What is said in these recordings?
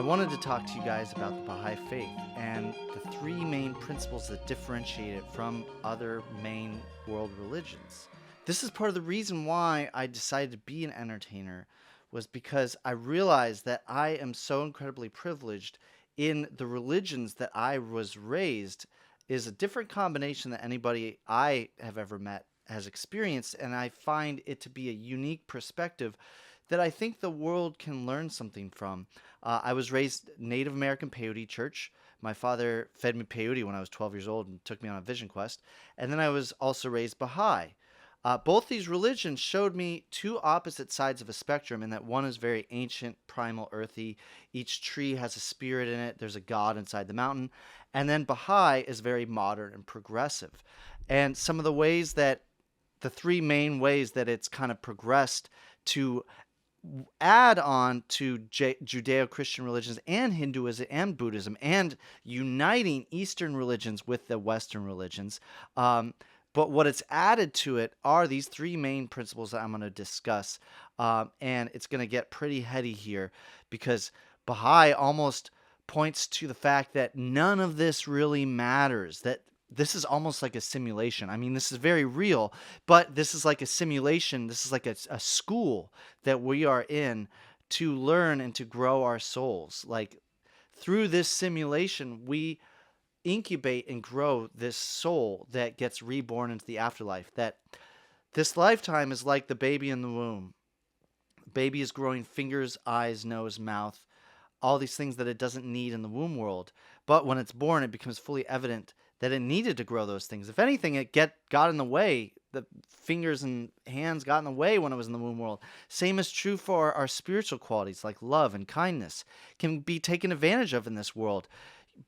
wanted to talk to you guys about the Baha'i faith and the three main principles that differentiate it from other main world religions. This is part of the reason why I decided to be an entertainer, was because I realized that I am so incredibly privileged in the religions that I was raised is a different combination than anybody I have ever met has experienced, and I find it to be a unique perspective that I think the world can learn something from. I was raised Native American peyote church. My father fed me peyote when I was 12 years old and took me on a vision quest. And then I was also raised Baha'i. Both these religions showed me two opposite sides of a spectrum in that one is very ancient, primal, earthy. Each tree has a spirit in it. There's a god inside the mountain. And then Baha'i is very modern and progressive. And some of the ways that the three main ways that it's kind of progressed to add on to Judeo-Christian religions and Hinduism and Buddhism and uniting Eastern religions with the Western religions. But what it's added to it are these three main principles that I'm going to discuss. And it's going to get pretty heady here because Baha'i almost points to the fact that none of this really matters, that this is almost like a simulation. I mean, this is very real, but this is like a simulation. This is like a school that we are in to learn and to grow our souls. Like through this simulation, we incubate and grow this soul that gets reborn into the afterlife. That this lifetime is like the baby in the womb. Baby is growing fingers, eyes, nose, mouth, all these things that it doesn't need in the womb world. But when it's born, it becomes fully evident that it needed to grow those things. If anything, it got in the way. The fingers and hands got in the way when it was in the womb world. Same is true for our spiritual qualities like love and kindness can be taken advantage of in this world.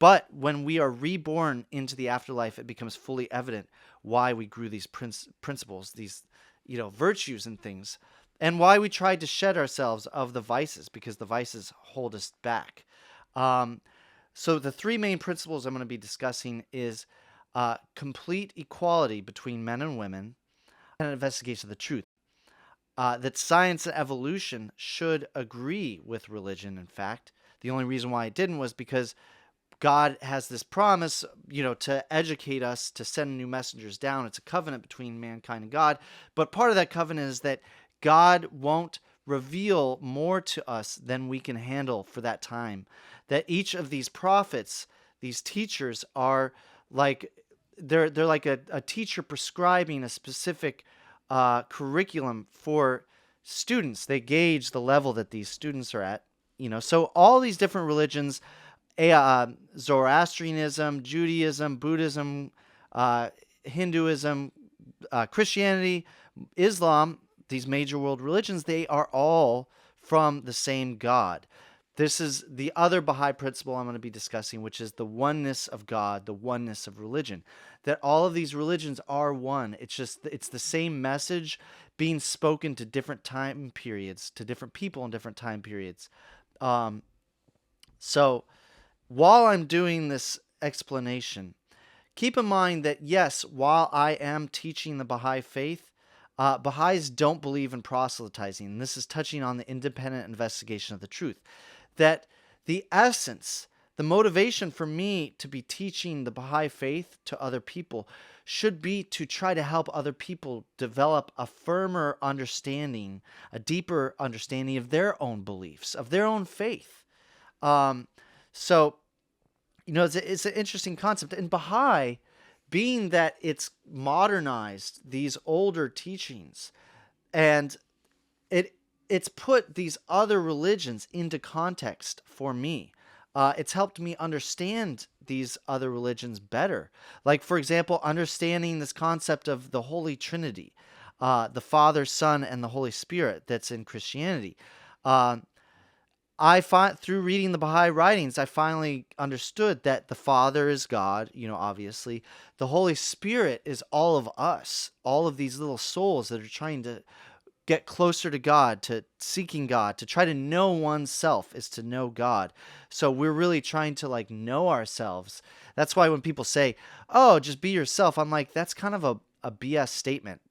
But when we are reborn into the afterlife, it becomes fully evident why we grew these principles, these virtues and things, and why we tried to shed ourselves of the vices, because the vices hold us back. So the three main principles I'm going to be discussing is complete equality between men and women, and an investigation of the truth. That science and evolution should agree with religion, in fact. The only reason why it didn't was because God has this promise, to educate us, to send new messengers down. It's a covenant between mankind and God. But part of that covenant is that God won't reveal more to us than we can handle for that time. That each of these prophets, these teachers, are like they're like a teacher prescribing a specific curriculum for students. They gauge the level that these students are at. So all these different religions, Zoroastrianism, Judaism, Buddhism, Hinduism, Christianity, Islam, these major world religions, they are all from the same God. This is the other Baha'i principle I'm going to be discussing, which is the oneness of God, the oneness of religion. That all of these religions are one. It's the same message being spoken to different time periods, to different people in different time periods. So while I'm doing this explanation, keep in mind that yes, while I am teaching the Baha'i faith, Baha'is don't believe in proselytizing. And this is touching on the independent investigation of the truth. That the essence, the motivation for me to be teaching the Baha'i faith to other people should be to try to help other people develop a firmer understanding, a deeper understanding of their own beliefs, of their own faith. So, it's an interesting concept. In Baha'i, being that it's modernized these older teachings, and it's put these other religions into context for me. It's helped me understand these other religions better. Like, for example, understanding this concept of the Holy Trinity, the Father, Son, and the Holy Spirit that's in Christianity. Through reading the Baha'i writings, I finally understood that the Father is God, obviously. The Holy Spirit is all of us, all of these little souls that are trying to get closer to God, to seeking God, to try to know oneself is to know God. So we're really trying to know ourselves. That's why when people say, oh, just be yourself, I'm like, that's kind of a BS statement.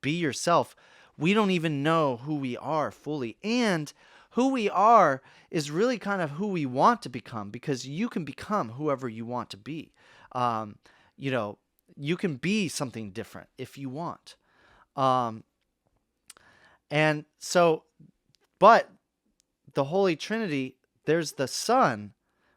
Be yourself. We don't even know who we are fully. And who we are is really kind of who we want to become, because you can become whoever you want to be. Um, you know, you can be something different if you want. Um, and so, but the Holy Trinity, there's the Son,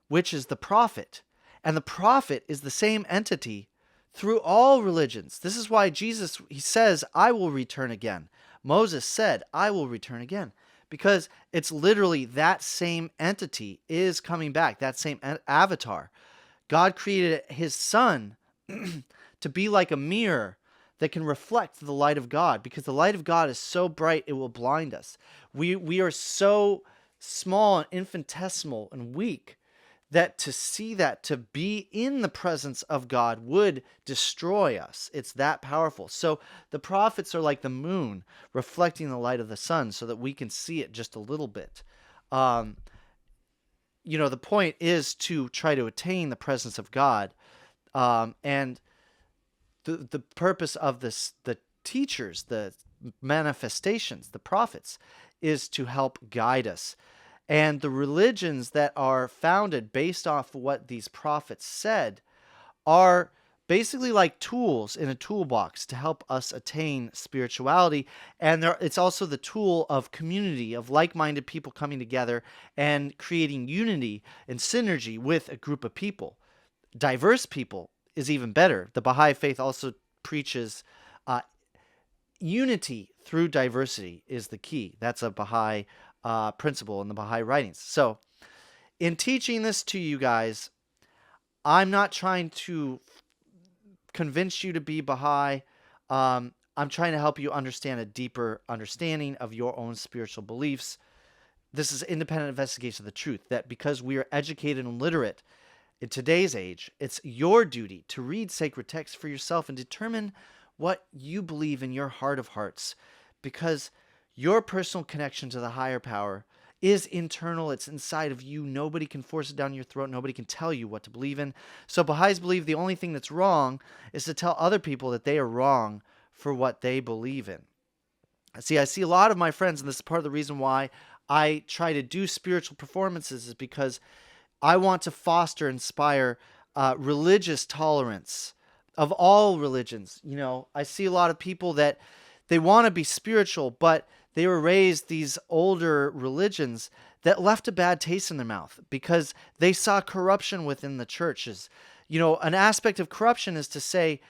which is the prophet. And the prophet is the same entity through all religions. This is why Jesus, he says, I will return again. Moses said, I will return again. Because it's literally that same entity is coming back, that same avatar. God created his Son to be like a mirror that can reflect the light of God, because the light of God is so bright it will blind us. We are so small and infinitesimal and weak that to see that, to be in the presence of God, would destroy us. It's that powerful. So the prophets are like the moon reflecting the light of the sun so that we can see it just a little bit. The point is to try to attain the presence of God. And the purpose of the teachers, the manifestations, the prophets, is to help guide us. And the religions that are founded based off of what these prophets said are basically like tools in a toolbox to help us attain spirituality. And it's also the tool of community, of like-minded people coming together and creating unity and synergy with a group of people. Diverse people is even better. The Baha'i faith also preaches unity through diversity is the key. That's a Bahai principle in the Bahai writings. So in teaching this to you guys, I'm not trying to convince you to be Bahai. I'm trying to help you understand a deeper understanding of your own spiritual beliefs. This is independent investigation of the truth, that because we are educated and literate in today's age, it's your duty to read sacred texts for yourself and determine what you believe in your heart of hearts, because your personal connection to the higher power is internal. It's inside of you. Nobody can force it down your throat. Nobody can tell you what to believe in. So Baha'is believe the only thing that's wrong is to tell other people that they are wrong for what they believe in. I see a lot of my friends, and this is part of the reason why I try to do spiritual performances, is because I want to foster, inspire religious tolerance of all religions. I see a lot of people that they want to be spiritual, but they were raised these older religions that left a bad taste in their mouth because they saw corruption within the churches. An aspect of corruption is to say,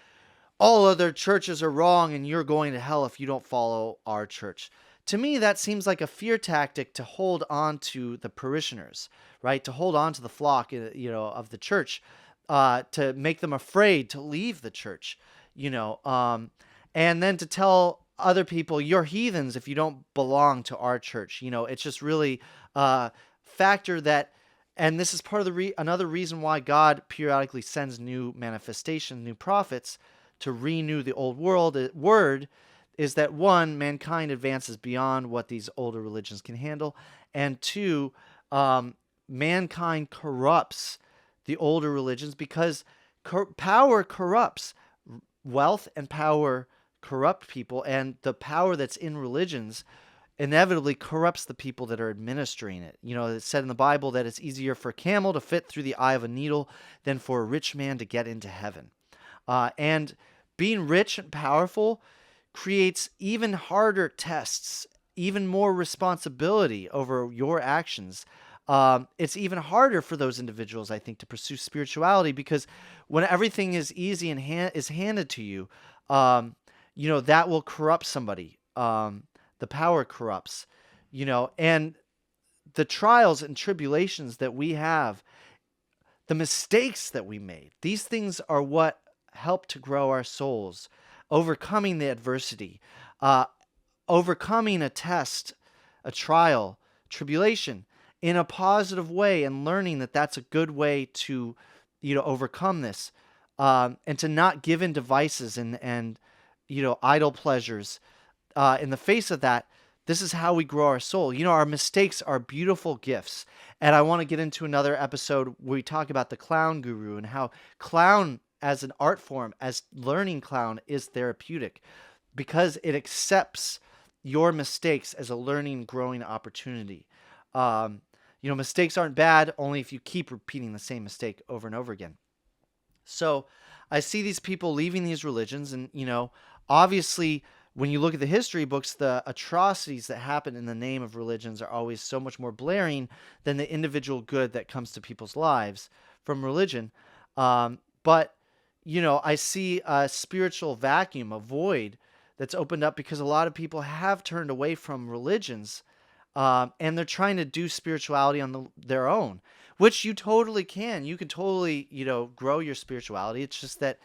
all other churches are wrong and you're going to hell if you don't follow our church. To me, that seems like a fear tactic to hold on to the parishioners, right? To hold on to the flock, of the church, to make them afraid to leave the church, and then to tell other people you're heathens if you don't belong to our church. It's just really a factor that, and this is part of another reason why God periodically sends new manifestations, new prophets to renew the old word, is that one, mankind advances beyond what these older religions can handle, and two, mankind corrupts the older religions because power corrupts. Wealth and power corrupt people, and the power that's in religions inevitably corrupts the people that are administering it. It's said in the Bible that it's easier for a camel to fit through the eye of a needle than for a rich man to get into heaven. And being rich and powerful creates even harder tests, even more responsibility over your actions. It's even harder for those individuals, I think, to pursue spirituality, because when everything is easy and is handed to you, that will corrupt somebody. The power corrupts, and the trials and tribulations that we have, the mistakes that we made, these things are what help to grow our souls, overcoming the adversity, overcoming a test, a trial, tribulation in a positive way, and learning that that's a good way to, overcome this, and to not give in to vices and idle pleasures. In the face of that, this is how we grow our soul. Our mistakes are beautiful gifts. And I want to get into another episode where we talk about the clown guru and how clown as an art form, as learning clown, is therapeutic because it accepts your mistakes as a learning, growing opportunity. Um, mistakes aren't bad only if you keep repeating the same mistake over and over again. So I see these people leaving these religions, and obviously, when you look at the history books, the atrocities that happen in the name of religions are always so much more blaring than the individual good that comes to people's lives from religion. But I see a spiritual vacuum, a void that's opened up because a lot of people have turned away from religions, and they're trying to do spirituality on their own, which you totally can. You can totally, grow your spirituality. It's just that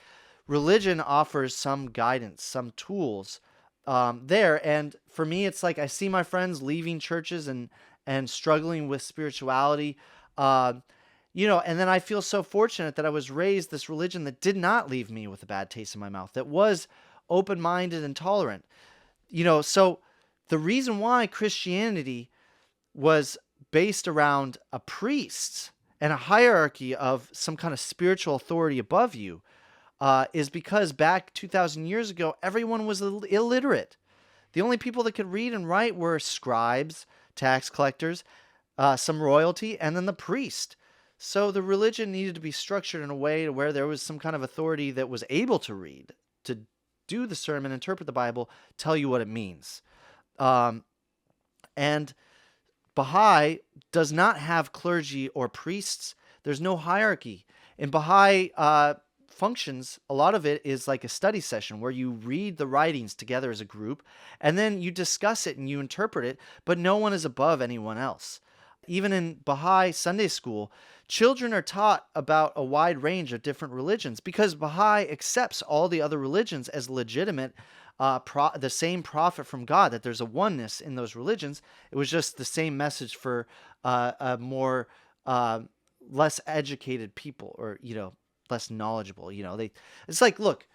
religion offers some guidance, some tools there. And for me, it's like I see my friends leaving churches and struggling with spirituality. And then I feel so fortunate that I was raised this religion that did not leave me with a bad taste in my mouth, that was open-minded and tolerant. So the reason why Christianity was based around a priest and a hierarchy of some kind of spiritual authority above you is because back 2,000 years ago, everyone was illiterate. The only people that could read and write were scribes, tax collectors, some royalty, and then the priest. So the religion needed to be structured in a way to where there was some kind of authority that was able to read, to do the sermon, interpret the Bible, tell you what it means. And Baha'i does not have clergy or priests. There's no hierarchy. In Baha'i functions, a lot of it is like a study session where you read the writings together as a group, and then you discuss it and you interpret it, but no one is above anyone else. Even in Baha'i Sunday school, children are taught about a wide range of different religions because Baha'i accepts all the other religions as legitimate, the same prophet from God, that there's a oneness in those religions. It was just the same message for a more less educated people, or less knowledgeable. It's like, look,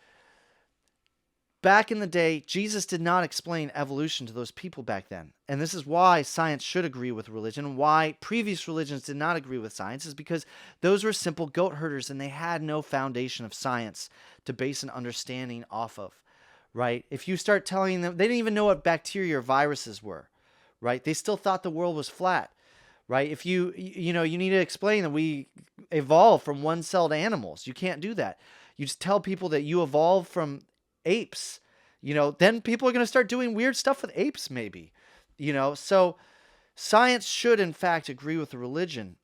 back in the day, Jesus did not explain evolution to those people back then. And this is why science should agree with religion, and why previous religions did not agree with science, is because those were simple goat herders and they had no foundation of science to base an understanding off of, right? If you start telling them, they didn't even know what bacteria or viruses were, right? They still thought the world was flat, right? If you need to explain that we evolved from one-celled animals. You can't do that. You just tell people that you evolved from apes, then people are going to start doing weird stuff with apes, maybe, so science should in fact agree with the religion,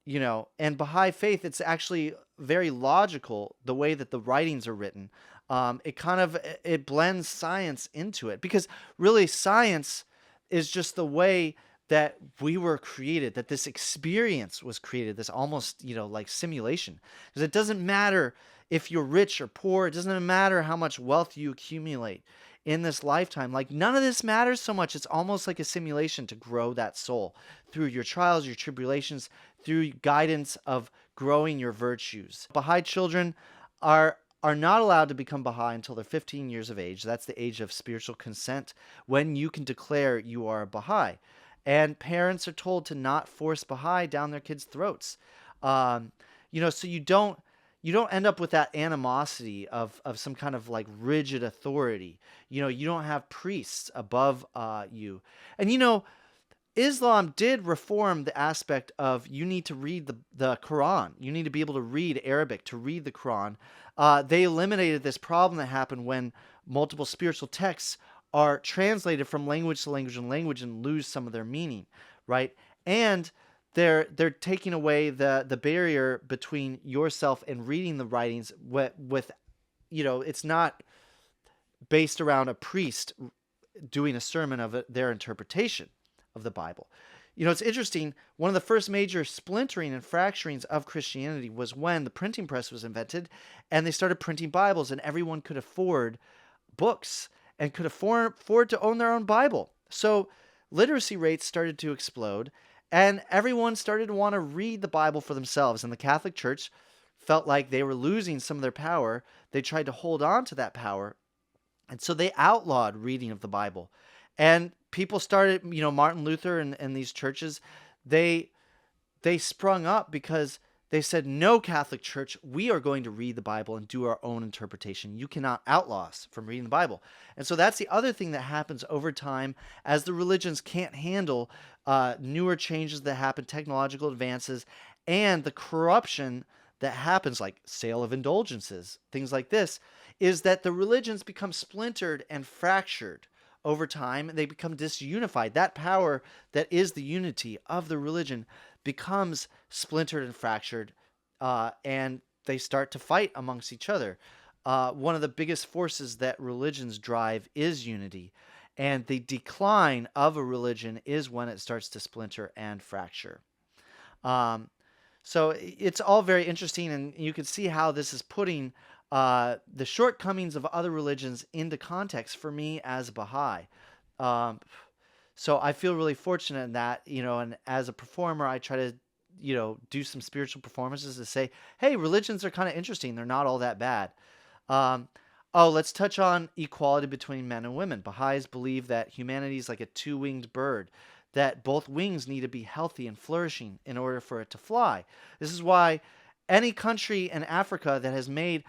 and Baha'i faith, it's actually very logical the way that the writings are written. It blends science into it, because really science is just the way that we were created, that this experience was created, this almost, like simulation. Because it doesn't matter if you're rich or poor, it doesn't matter how much wealth you accumulate in this lifetime. Like, none of this matters so much. It's almost like a simulation to grow that soul through your trials, your tribulations, through guidance of growing your virtues. Baha'i children are not allowed to become Baha'i until they're 15 years of age. That's the age of spiritual consent, when you can declare you are a Baha'i. And parents are told to not force Baha'i down their kids' throats. So you don't end up with that animosity of some kind of like rigid authority. You don't have priests above you. And Islam did reform the aspect of you need to read the Quran. You need to be able to read Arabic to read the Quran. They eliminated this problem that happened when multiple spiritual texts are translated from language to language and lose some of their meaning, right? And they're taking away the barrier between yourself and reading the writings with it's not based around a priest doing a sermon of their interpretation of the Bible. It's interesting. One of the first major splintering and fracturings of Christianity was when the printing press was invented, and they started printing Bibles, and everyone could afford books and could afford to own their own Bible. So literacy rates started to explode, and everyone started to want to read the Bible for themselves. And the Catholic Church felt like they were losing some of their power. They tried to hold on to that power, and so they outlawed reading of the Bible. And people started, Martin Luther and these churches, they sprung up because They said, no, Catholic Church, we are going to read the Bible and do our own interpretation. You cannot outlaw us from reading the Bible. And so that's the other thing that happens over time as the religions can't handle newer changes that happen, technological advances, and the corruption that happens, like sale of indulgences, things like this, is that the religions become splintered and fractured over time. They become disunified. That power that is the unity of the religion becomes splintered and fractured, and they start to fight amongst each other. One of the biggest forces that religions drive is unity, and the decline of a religion is when it starts to splinter and fracture. So it's all very interesting, and you can see how this is putting the shortcomings of other religions into context for me as a Baha'i. So I feel really fortunate in that, and as a performer, I try to, do some spiritual performances to say, hey, religions are kind of interesting. They're not all that bad. Let's touch on equality between men and women. Baha'is believe that humanity is like a two-winged bird, that both wings need to be healthy and flourishing in order for it to fly. This is why any country in Africa that has made,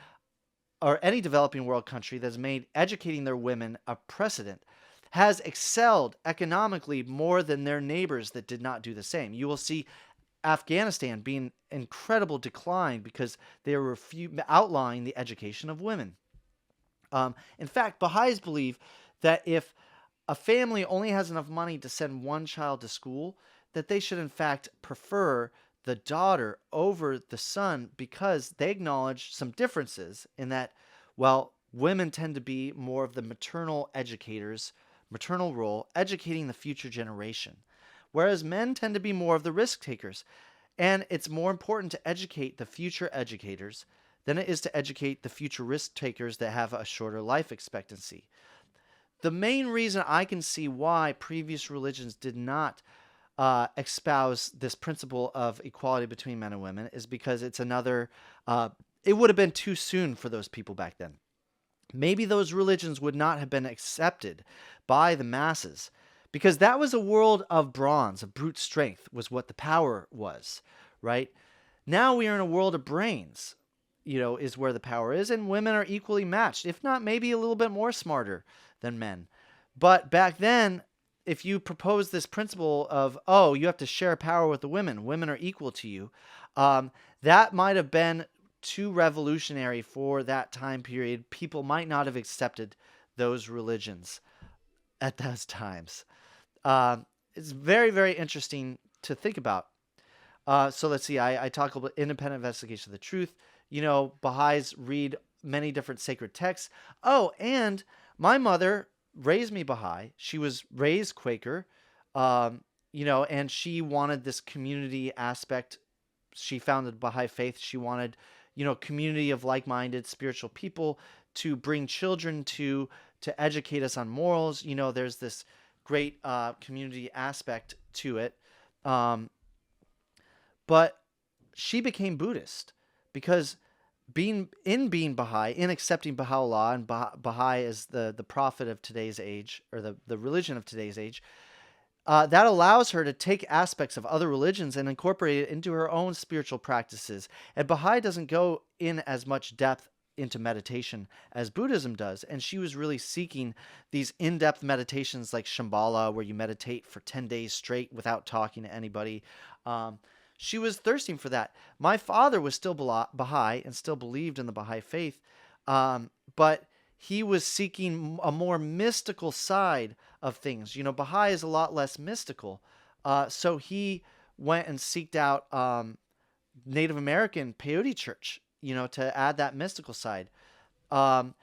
or any developing world country that has made educating their women a precedent, has excelled economically more than their neighbors that did not do the same. You will see Afghanistan being incredible decline because they are outlawing the education of women. In fact, Baha'is believe that if a family only has enough money to send one child to school, that they should in fact prefer the daughter over the son, because they acknowledge some differences in that, well, women tend to be more of the maternal educators, maternal role, educating the future generation, whereas men tend to be more of the risk takers. And it's more important to educate the future educators than it is to educate the future risk takers that have a shorter life expectancy. The main reason I can see why previous religions did not espouse this principle of equality between men and women is because it's another, it would have been too soon for those people back then. Maybe those religions would not have been accepted by the masses, because that was a world of bronze, of brute strength was what the power was, right? Now we are in a world of brains, is where the power is, and women are equally matched, if not maybe a little bit more smarter than men. But back then, if you propose this principle of, you have to share power with the women are equal to you, that might have been too revolutionary for that time period. People might not have accepted those religions at those times. It's very, very interesting to think about. So let's see, I talk about independent investigation of the truth. Baha'is read many different sacred texts. And my mother raised me Baha'i. She was raised Quaker, and she wanted this community aspect. She founded Baha'i faith. She wanted, community of like-minded spiritual people to bring children to educate us on morals. There's this great community aspect to it. But she became Buddhist because being Baha'i, in accepting Baha'u'llah, and Baha'i is the prophet of today's age, or the religion of today's age, that allows her to take aspects of other religions and incorporate it into her own spiritual practices. And Baha'i doesn't go in as much depth into meditation as Buddhism does. And she was really seeking these in-depth meditations like Shambhala, where you meditate for 10 days straight without talking to anybody. She was thirsting for that. My father was still Baha'i and still believed in the Baha'i faith, but he was seeking a more mystical side of things. Baha'i is a lot less mystical. So he went and seeked out Native American peyote church, to add that mystical side. And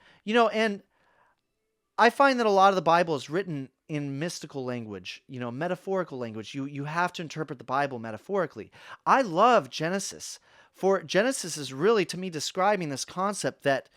I find that a lot of the Bible is written in mystical language, metaphorical language. You have to interpret the Bible metaphorically. I love Genesis, for Genesis is really, to me, describing this concept that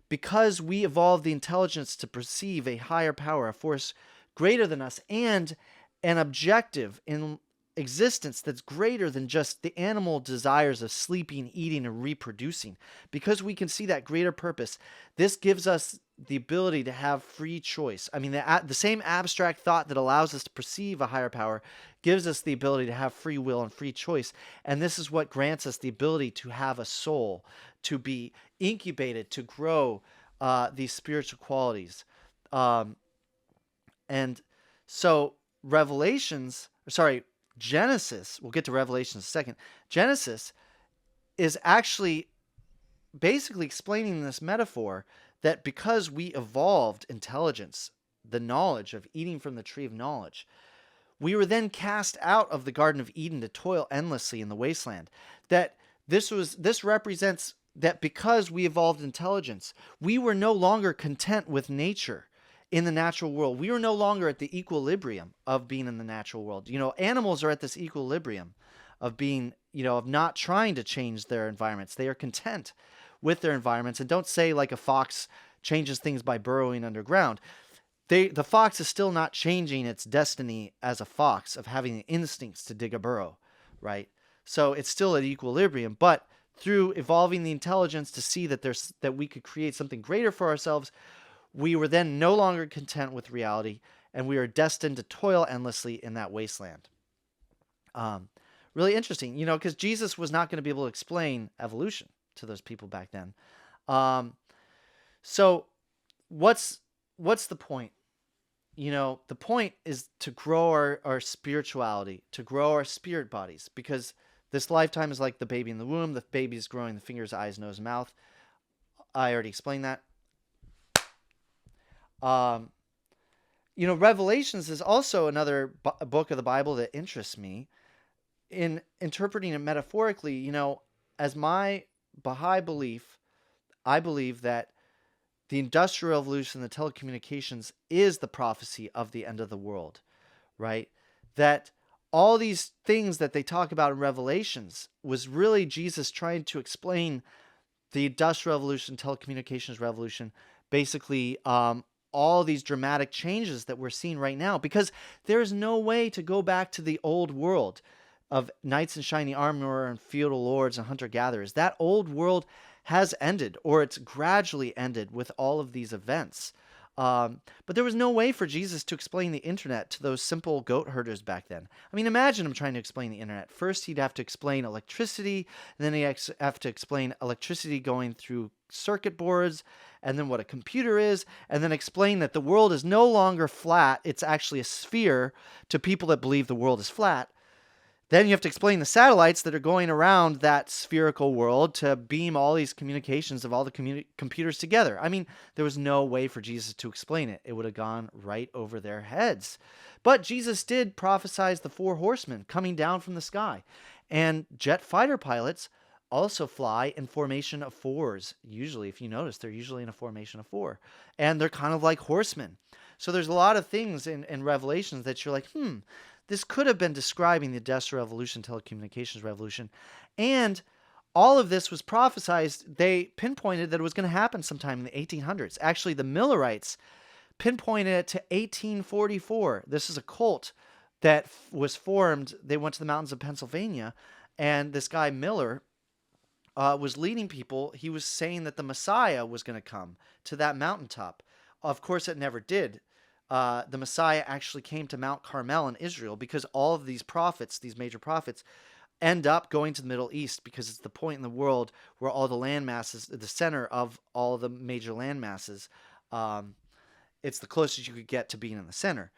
because we evolved the intelligence to perceive a higher power, a force greater than us, and an objective in existence that's greater than just the animal desires of sleeping, eating, and reproducing. Because we can see that greater purpose, this gives us the ability to have free choice. I mean, the same abstract thought that allows us to perceive a higher power gives us the ability to have free will and free choice. And this is what grants us the ability to have a soul, to be incubated, to grow these spiritual qualities. And so Genesis, we'll get to Revelation in a second. Genesis is actually basically explaining this metaphor that because we evolved intelligence, the knowledge of eating from the tree of knowledge, we were then cast out of the Garden of Eden to toil endlessly in the wasteland. That this represents that because we evolved intelligence, we were no longer content with nature. In the natural world, we are no longer at the equilibrium of being in the natural world. Animals are at this equilibrium of being, of not trying to change their environments. They are content with their environments, and don't say like a fox changes things by burrowing underground. The fox is still not changing its destiny as a fox of having the instincts to dig a burrow, right? So it's still at equilibrium, but through evolving the intelligence to see that we could create something greater for ourselves, we were then no longer content with reality, and we are destined to toil endlessly in that wasteland. Really interesting, because Jesus was not going to be able to explain evolution to those people back then. So what's the point? The point is to grow our spirituality, to grow our spirit bodies, because this lifetime is like the baby in the womb. The baby is growing the fingers, eyes, nose, mouth. I already explained that. Revelations is also another book of the Bible that interests me in interpreting it metaphorically. As my Baha'i belief, I believe that the Industrial Revolution, the telecommunications, is the prophecy of the end of the world, right? That all these things that they talk about in Revelations was really Jesus trying to explain the Industrial Revolution, telecommunications revolution, basically all these dramatic changes that we're seeing right now, because there is no way to go back to the old world of knights in shiny armor and feudal lords and hunter-gatherers. That old world has ended, or it's gradually ended with all of these events. But there was no way for Jesus to explain the internet to those simple goat herders back then. I mean, imagine him trying to explain the internet. First, he'd have to explain electricity, and then he'd have to explain electricity going through circuit boards, and then what a computer is, and then explain that the world is no longer flat, it's actually a sphere to people that believe the world is flat. Then you have to explain the satellites that are going around that spherical world to beam all these communications of all the computers together. I mean, there was no way for Jesus to explain it. It would have gone right over their heads. But Jesus did prophesize the 4 horsemen coming down from the sky. And jet fighter pilots also fly in formation of 4s. Usually, if you notice, they're usually in a formation of 4. And they're kind of like horsemen. So there's a lot of things in Revelations that you're like, this could have been describing the Industrial Revolution, telecommunications revolution. And all of this was prophesized. They pinpointed that it was going to happen sometime in the 1800s. Actually, the Millerites pinpointed it to 1844. This is a cult that was formed. They went to the mountains of Pennsylvania, and this guy Miller was leading people. He was saying that the Messiah was going to come to that mountaintop. Of course, it never did. The Messiah actually came to Mount Carmel in Israel, because all of these prophets, these major prophets, end up going to the Middle East, because it's the point in the world where all the land masses, the center of all the major land masses, it's the closest you could get to being in the center.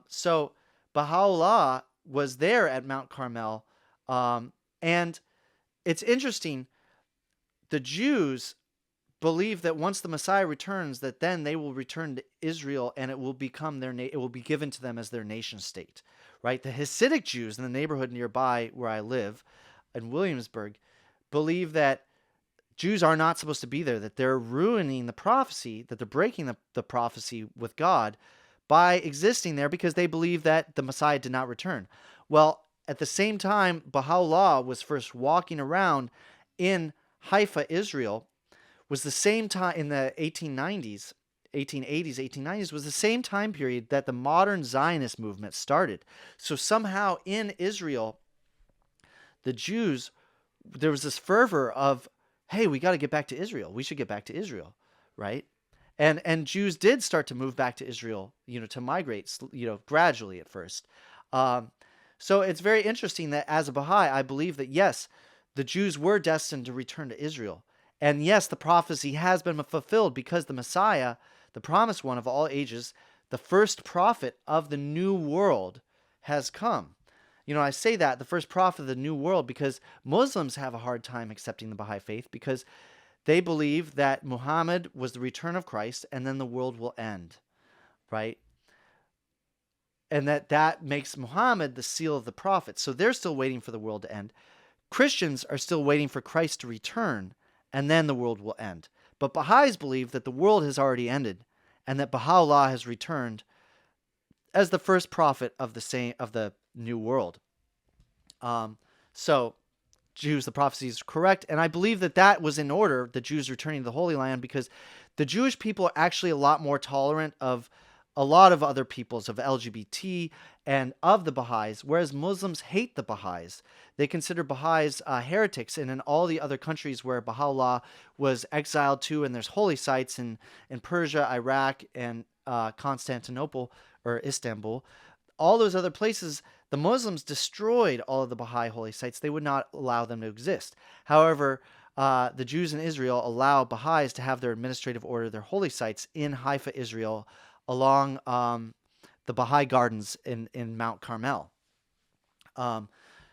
So Baha'u'llah was there at Mount Carmel, and it's interesting, the Jews believe that once the Messiah returns, that then they will return to Israel, and it will become it will be given to them as their nation state, right? The Hasidic Jews in the neighborhood nearby where I live, in Williamsburg, believe that Jews are not supposed to be there, that they're ruining the prophecy, that they're breaking the prophecy with God by existing there, because they believe that the Messiah did not return. Well, at the same time, Baha'u'llah was first walking around in Haifa, Israel, was the same time in the 1890s. 1880s, 1890s was the same time period that the modern Zionist movement started. So somehow in Israel, the Jews, there was this fervor of, hey, we got to get back to Israel. We should get back to Israel, right? And Jews did start to move back to Israel, to migrate, gradually at first. Um, so it's very interesting that as a Baha'i, I believe that yes, the Jews were destined to return to Israel, and yes, the prophecy has been fulfilled because the Messiah, the promised one of all ages, the first prophet of the new world, has come. I say that the first prophet of the new world because Muslims have a hard time accepting the Baha'i faith because they believe that Muhammad was the return of Christ and then the world will end, right? And that makes Muhammad the seal of the prophet. So they're still waiting for the world to end. Christians are still waiting for Christ to return and then the world will end. But Baha'is believe that the world has already ended and that Baha'u'llah has returned as the first prophet of the new world. So Jews, the prophecy is correct, and I believe that was in order, the Jews returning to the Holy Land, because the Jewish people are actually a lot more tolerant of a lot of other peoples, of LGBT and of the Baha'is, whereas Muslims hate the Baha'is. They consider Baha'is heretics, and in all the other countries where Baha'u'llah was exiled to, and there's holy sites in Persia, Iraq, and Constantinople, or Istanbul, all those other places, the Muslims destroyed all of the Baha'i holy sites. They would not allow them to exist. However, the Jews in Israel allow Baha'is to have their administrative order, their holy sites in Haifa, Israel, along the Baha'i gardens in Mount Carmel.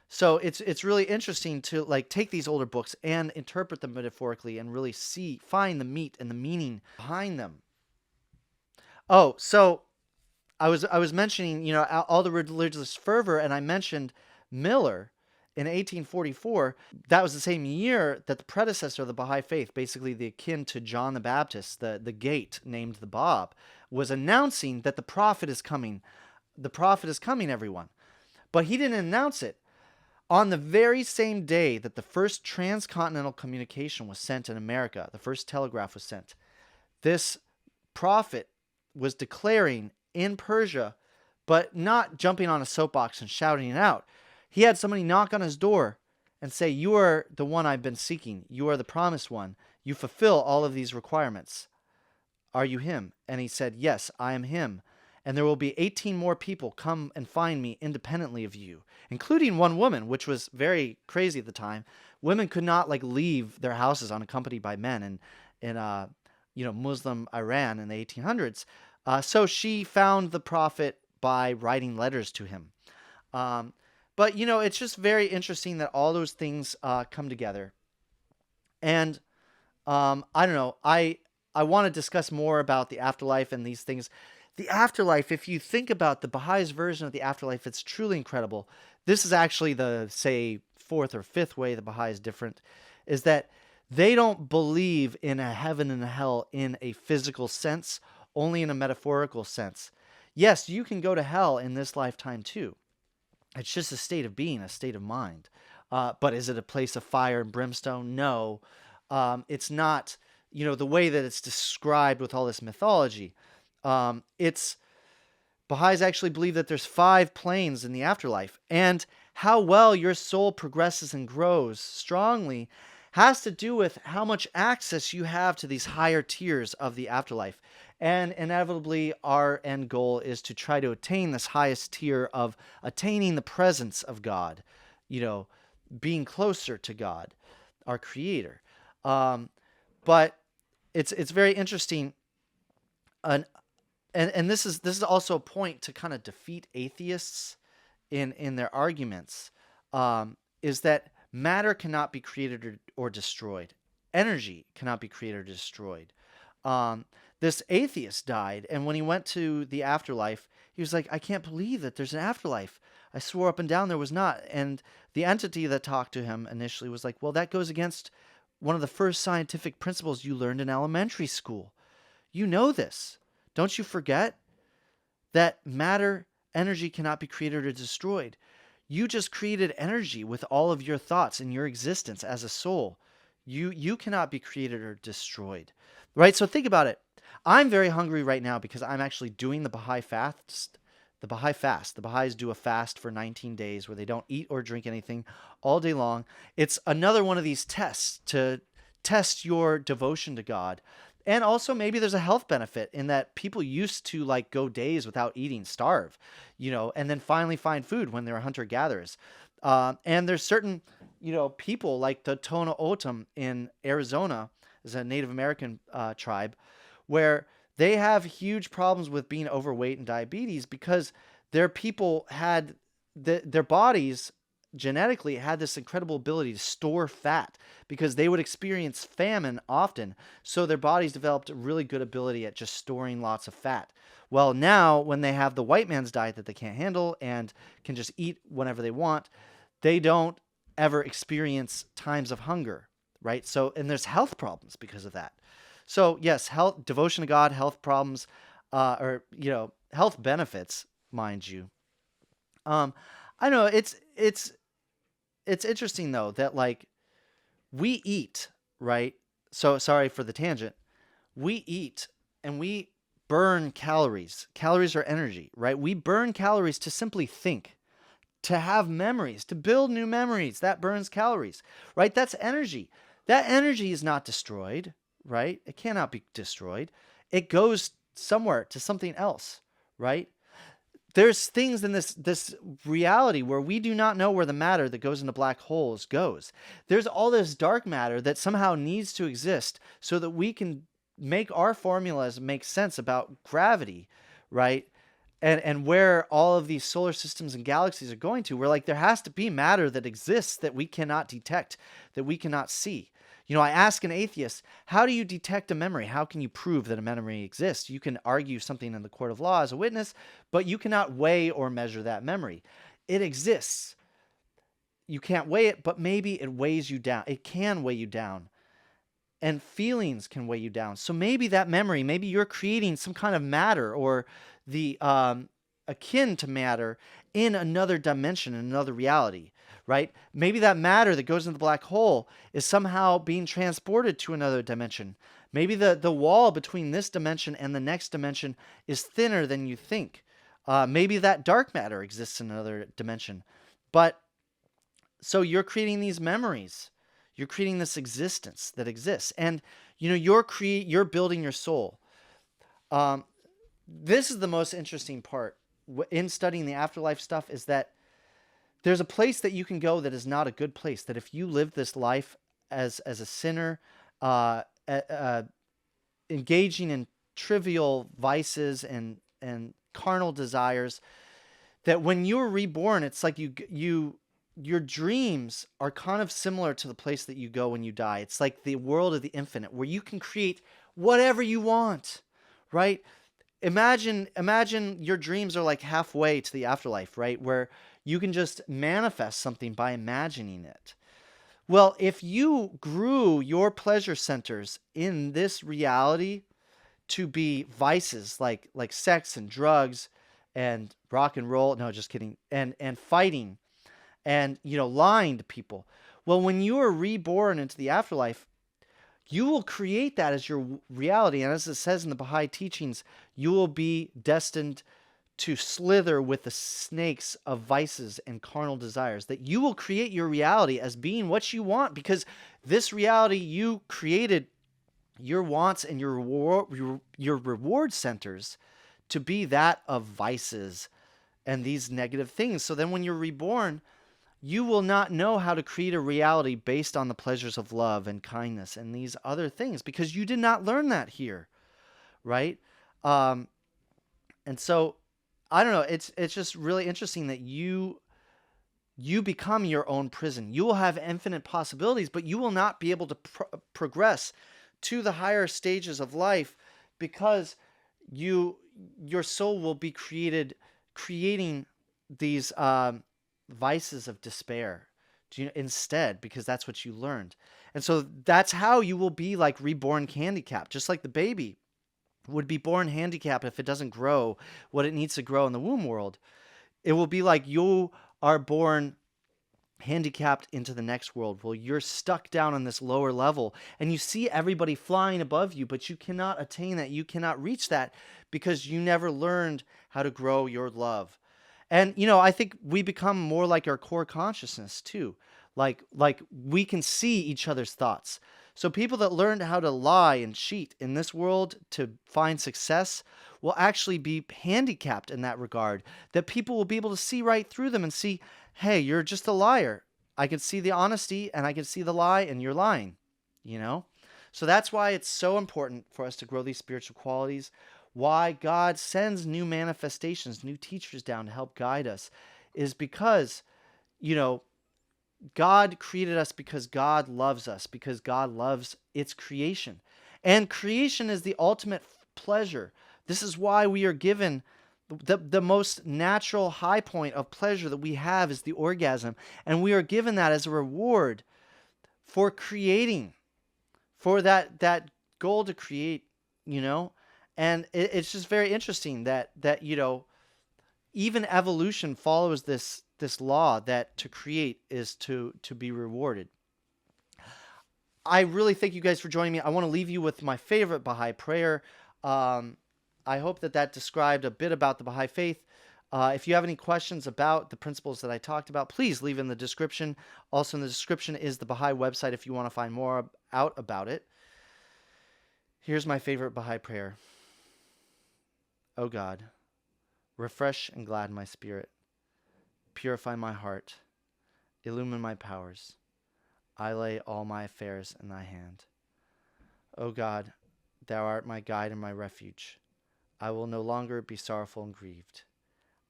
So it's really interesting to take these older books and interpret them metaphorically and really find the meat and the meaning behind them. Oh, so I was mentioning, all the religious fervor, and I mentioned Miller in 1844. That was the same year that the predecessor of the Baha'i faith, basically the akin to John the Baptist, the gate named the Bab, was announcing that the prophet is coming. The prophet is coming, everyone. But he didn't announce it. On the very same day that the first transcontinental communication was sent in America, the first telegraph was sent, this prophet was declaring in Persia, but not jumping on a soapbox and shouting it out. He had somebody knock on his door and say, "You are the one I've been seeking. You are the promised one. You fulfill all of these requirements. Are you him?" And he said, "Yes, I am him. And there will be 18 more people come and find me independently of you," including one woman, which was very crazy at the time. Women could not leave their houses unaccompanied by men in Muslim Iran in the 1800s. So she found the prophet by writing letters to him. But, it's just very interesting that all those things come together. And I don't know. I want to discuss more about the afterlife and these things. The afterlife, if you think about the Baha'is' version of the afterlife, it's truly incredible. This is actually the, say, fourth or fifth way the Baha'i is different, is that they don't believe in a heaven and a hell in a physical sense, only in a metaphorical sense. Yes, you can go to hell in this lifetime too. It's just a state of being, a state of mind. But is it a place of fire and brimstone? No. It's not, the way that it's described with all this mythology. Baha'is actually believe that there's 5 planes in the afterlife. And how well your soul progresses and grows strongly has to do with how much access you have to these higher tiers of the afterlife. And inevitably, our end goal is to try to attain this highest tier of attaining the presence of God, being closer to God, our Creator. But it's very interesting, and this is also a point to kind of defeat atheists in their arguments, is that matter cannot be created or destroyed. Energy cannot be created or destroyed. This atheist died, and when he went to the afterlife, he was like, "I can't believe that there's an afterlife. I swore up and down there was not." And the entity that talked to him initially was like, "Well, that goes against one of the first scientific principles you learned in elementary school. You know this. Don't you forget that matter, energy cannot be created or destroyed. You just created energy with all of your thoughts and your existence as a soul. You cannot be created or destroyed." Right? So think about it. I'm very hungry right now because I'm actually doing the Baha'i fast. The Baha'i fast. The Baha'is do a fast for 19 days where they don't eat or drink anything all day long. It's another one of these tests to test your devotion to God. And also maybe there's a health benefit in that people used to like go days without eating, starve, and then finally find food when they're hunter gatherers. And there's certain, people like the Tohono O'odham in Arizona, is a Native American tribe, where they have huge problems with being overweight and diabetes because their people had their bodies genetically had this incredible ability to store fat because they would experience famine often. So their bodies developed a really good ability at just storing lots of fat. Well, now when they have the white man's diet that they can't handle and can just eat whenever they want, they don't ever experience times of hunger, right? So, and there's health problems because of that. So yes, health, devotion to God, health problems, health benefits, mind you. I know it's interesting though that like we eat, right? So sorry for the tangent. We eat and we burn calories. Calories are energy, right? We burn calories to simply think, to have memories, to build new memories. That burns calories, right? That's energy. That energy is not destroyed, right? It cannot be destroyed. It goes somewhere to something else, right? There's things in this reality where we do not know where the matter that goes into black holes goes. There's all this dark matter that somehow needs to exist so that we can make our formulas make sense about gravity, right? And where all of these solar systems and galaxies are going to. We're like, there has to be matter that exists that we cannot detect, that we cannot see. I ask an atheist, how do you detect a memory? How can you prove that a memory exists? You can argue something in the court of law as a witness, but you cannot weigh or measure that memory. It exists. You can't weigh it, but maybe it weighs you down. It can weigh you down. And feelings can weigh you down. So maybe that memory, maybe you're creating some kind of matter or the akin to matter in another dimension, in another reality, right? Maybe that matter that goes into the black hole is somehow being transported to another dimension. Maybe the wall between this dimension and the next dimension is thinner than you think. Maybe that dark matter exists in another dimension. But so you're creating these memories. You're creating this existence that exists. And, you're building your soul. This is the most interesting part in studying the afterlife stuff, is that there's a place that you can go that is not a good place. That if you live this life as a sinner, engaging in trivial vices and carnal desires, that when you're reborn, it's like your dreams are kind of similar to the place that you go when you die. It's like the world of the infinite where you can create whatever you want, right? Imagine your dreams are like halfway to the afterlife, right? Where you can just manifest something by imagining it. Well, if you grew your pleasure centers in this reality to be vices like sex and drugs and rock and roll, no, just kidding, and fighting and lying to people. Well, when you are reborn into the afterlife, you will create that as your reality. And as it says in the Baha'i teachings, you will be destined to slither with the snakes of vices and carnal desires. That you will create your reality as being what you want, because this reality you created your wants and your reward centers to be that of vices and these negative things. So then when you're reborn, you will not know how to create a reality based on the pleasures of love and kindness and these other things, because you did not learn that here, right? And so, I don't know, it's just really interesting that you become your own prison. You will have infinite possibilities, but you will not be able to progress to the higher stages of life because your soul will be creating these vices of despair instead, because that's what you learned. And so that's how you will be like reborn handicapped, just like the baby would be born handicapped if it doesn't grow what it needs to grow in the womb world. It will be like you are born handicapped into the next world. Well, you're stuck down on this lower level and you see everybody flying above you, but you cannot attain that. You cannot reach that because you never learned how to grow your love. And I think we become more like our core consciousness too. Like we can see each other's thoughts. So people that learned how to lie and cheat in this world to find success will actually be handicapped in that regard. That people will be able to see right through them and see, hey, you're just a liar. I can see the honesty and I can see the lie and you're lying, you know? So that's why it's so important for us to grow these spiritual qualities. Why God sends new manifestations, new teachers down to help guide us is because, God created us because God loves us, because God loves its creation. And creation is the ultimate pleasure. This is why we are given the most natural high point of pleasure that we have is the orgasm. And we are given that as a reward for creating, for that goal to create, And it's just very interesting that even evolution follows this law that to create is to be rewarded. I really thank you guys for joining me. I want to leave you with my favorite Baha'i prayer. I hope that described a bit about the Baha'i faith. If you have any questions about the principles that I talked about, please leave in the description. Also in the description is the Baha'i website if you want to find more out about it. Here's my favorite Baha'i prayer. O God, refresh and gladden my spirit. Purify my heart. Illumine my powers. I lay all my affairs in thy hand. O God, thou art my guide and my refuge. I will no longer be sorrowful and grieved.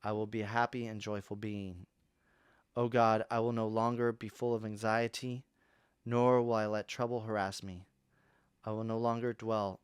I will be a happy and joyful being. O God, I will no longer be full of anxiety, nor will I let trouble harass me. I will no longer dwell